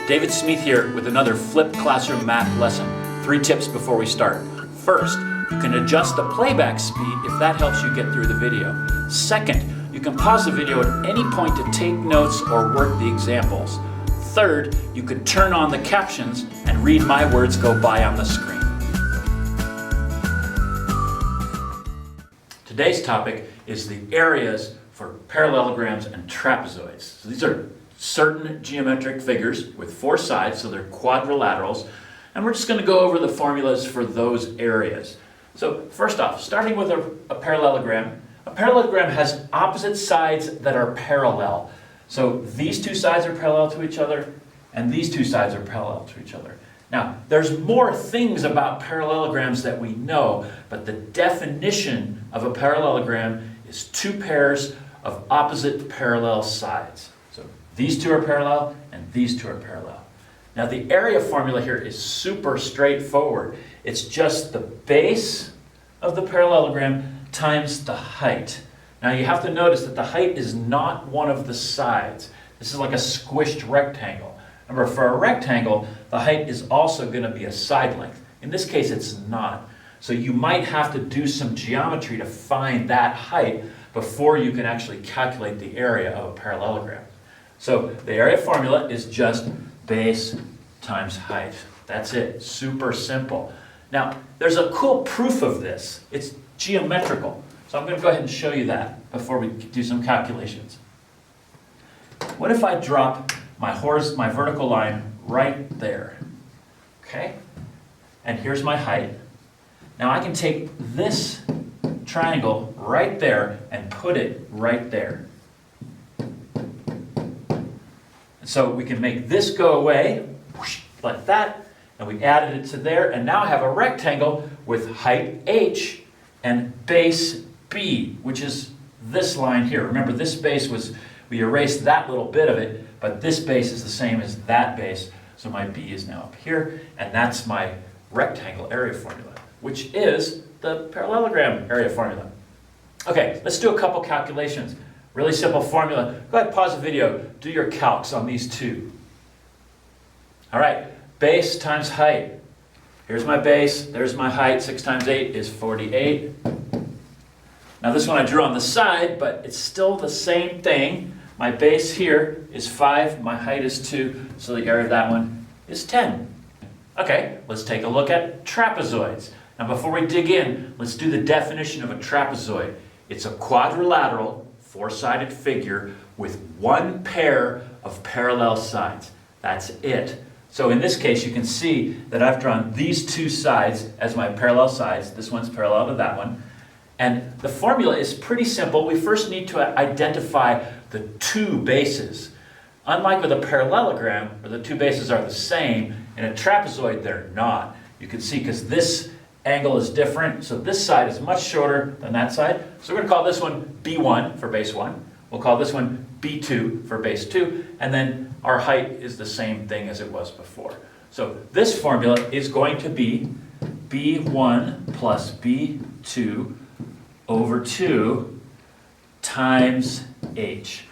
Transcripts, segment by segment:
David Smith here with another flipped classroom math lesson. 3 tips before we start. First, you can adjust the playback speed if that helps you get through the video. Second, you can pause the video at any point to take notes or work the examples. Third, you can turn on the captions and read my words go by on the screen. Today's topic is the areas for parallelograms and trapezoids. So these are certain geometric figures with 4 sides, so they're quadrilaterals, and we're just going to go over the formulas for those areas. So first off, starting with a parallelogram. A parallelogram has opposite sides that are parallel. So these 2 sides are parallel to each other, and these 2 sides are parallel to each other. Now, there's more things about parallelograms that we know, but the definition of a parallelogram is 2 pairs of opposite parallel sides. So these 2 are parallel, and these 2 are parallel. Now the area formula here is super straightforward. It's just the base of the parallelogram times the height. Now you have to notice that the height is not one of the sides. This is like a squished rectangle. Remember, for a rectangle, the height is also going to be a side length. In this case, it's not. So you might have to do some geometry to find that height before you can actually calculate the area of a parallelogram. So the area formula is just base times height. That's it. Super simple. Now, there's a cool proof of this. It's geometrical. So I'm going to go ahead and show you that before we do some calculations. What if I drop my vertical line right there? Okay? And here's my height. Now I can take this triangle right there and put it right there. So we can make this go away, whoosh, like that, and we added it to there, and now I have a rectangle with height h and base b, which is this line here. Remember, this base we erased that little bit of it, but this base is the same as that base, so my b is now up here, and that's my rectangle area formula, which is the parallelogram area formula. Okay, let's do a couple calculations. Really simple formula. Go ahead, pause the video, do your calcs on these 2. All right, base times height. Here's my base, there's my height. 6 times 8 is 48. Now this one I drew on the side, but it's still the same thing. My base here is 5, my height is 2, so the area of that one is 10. Okay, let's take a look at trapezoids. Now before we dig in, let's do the definition of a trapezoid. It's a quadrilateral, 4-sided figure with 1 pair of parallel sides. That's it. So in this case, you can see that I've drawn these 2 sides as my parallel sides. This one's parallel to that one. And the formula is pretty simple. We first need to identify the 2 bases. Unlike with a parallelogram, where the 2 bases are the same, in a trapezoid they're not. You can see because this angle is different, so this side is much shorter than that side. So we're going to call this one B1 for base 1. We'll call this one B2 for base 2, and then our height is the same thing as it was before. So this formula is going to be B1 plus B2 over 2 times h.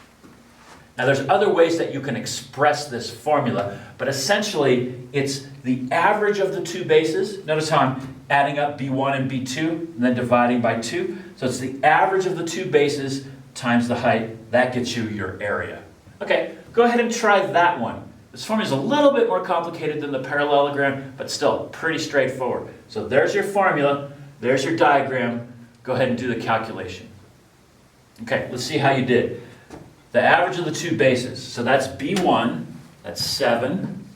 Now there's other ways that you can express this formula, but essentially it's the average of the 2 bases. Notice how I'm adding up B1 and B2 and then dividing by 2. So it's the average of the 2 bases times the height. That gets you your area. Okay, go ahead and try that one. This formula is a little bit more complicated than the parallelogram, but still pretty straightforward. So there's your formula, there's your diagram. Go ahead and do the calculation. Okay, let's see how you did. The average of the 2 bases, so that's B1, that's 7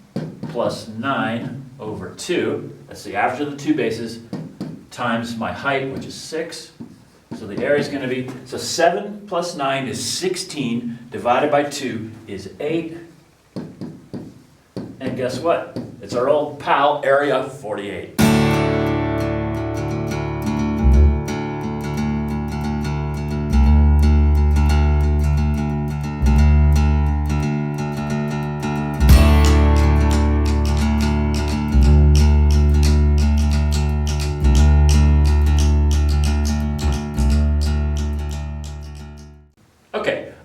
plus 9 over 2. That's the average of the 2 bases times my height, which is 6. So the area is going to be, so 7 plus 9 is 16, divided by 2 is 8. And guess what? It's our old pal, area 48.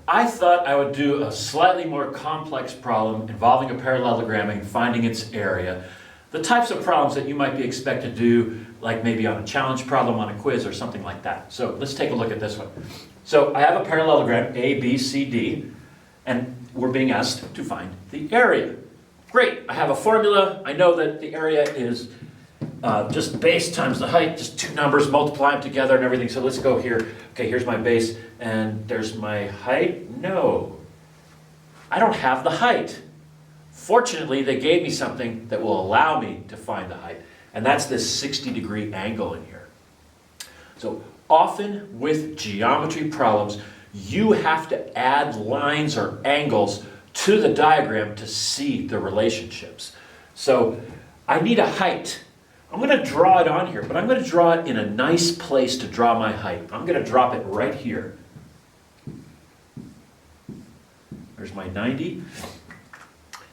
I thought I would do a slightly more complex problem involving a parallelogram and finding its area. The types of problems that you might be expected to do, like maybe on a challenge problem on a quiz or something like that. So let's take a look at this one. So I have a parallelogram, A, B, C, D, and we're being asked to find the area. Great, I have a formula. I know that the area is just base times the height, just two numbers, multiply them together and everything. So let's go here. Okay, here's my base, and there's my height. No, I don't have the height. Fortunately, they gave me something that will allow me to find the height, and that's this 60-degree angle in here. So often with geometry problems, you have to add lines or angles to the diagram to see the relationships. So I need a height. I'm going to draw it on here, but I'm going to draw it in a nice place to draw my height. I'm going to drop it right here. There's my 90.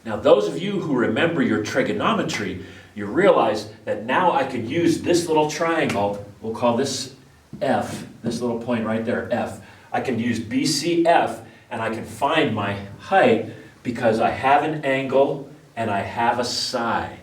Now those of you who remember your trigonometry, you realize that now I could use this little triangle, we'll call this F, this little point right there, F. I can use BCF and I can find my height because I have an angle and I have a side.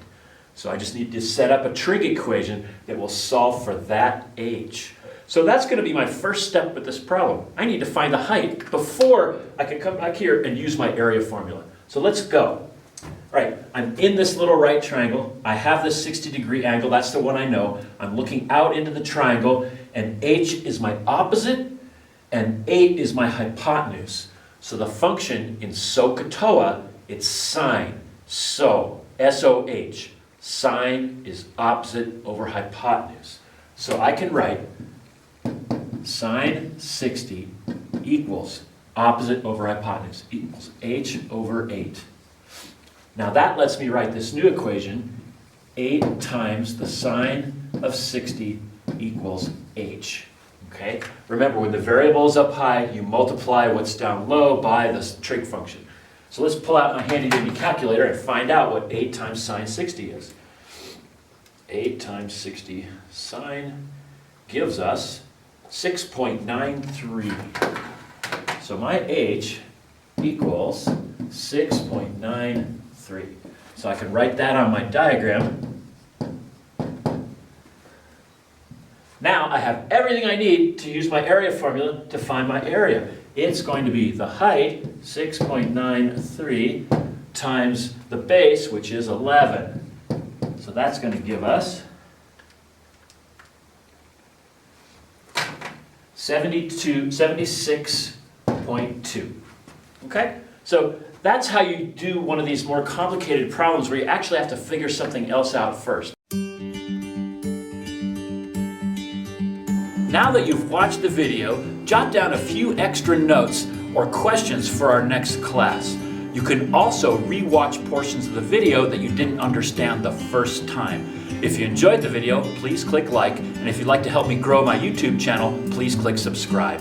So I just need to set up a trig equation that will solve for that h. So that's going to be my first step with this problem. I need to find the height before I can come back here and use my area formula. So let's go. All right, I'm in this little right triangle. I have this 60-degree angle. That's the one I know. I'm looking out into the triangle, and h is my opposite, and 8 is my hypotenuse. So the function in SOHCAHTOA, it's sine. So, S-O-H. Sine is opposite over hypotenuse. So I can write sine 60 equals opposite over hypotenuse equals h over 8. Now that lets me write this new equation, 8 times the sine of 60 equals h. Okay? Remember, when the variable is up high, you multiply what's down low by the trig function. So let's pull out my handy-dandy calculator and find out what 8 times sine 60 is. 8 times 60 sine gives us 6.93. So my h equals 6.93. So I can write that on my diagram. Now I have everything I need to use my area formula to find my area. It's going to be the height, 6.93, times the base, which is 11. So that's going to give us 76.2. Okay? So that's how you do one of these more complicated problems where you actually have to figure something else out first. Now that you've watched the video, jot down a few extra notes or questions for our next class. You can also re-watch portions of the video that you didn't understand the first time. If you enjoyed the video, please click like, and if you'd like to help me grow my YouTube channel, please click subscribe.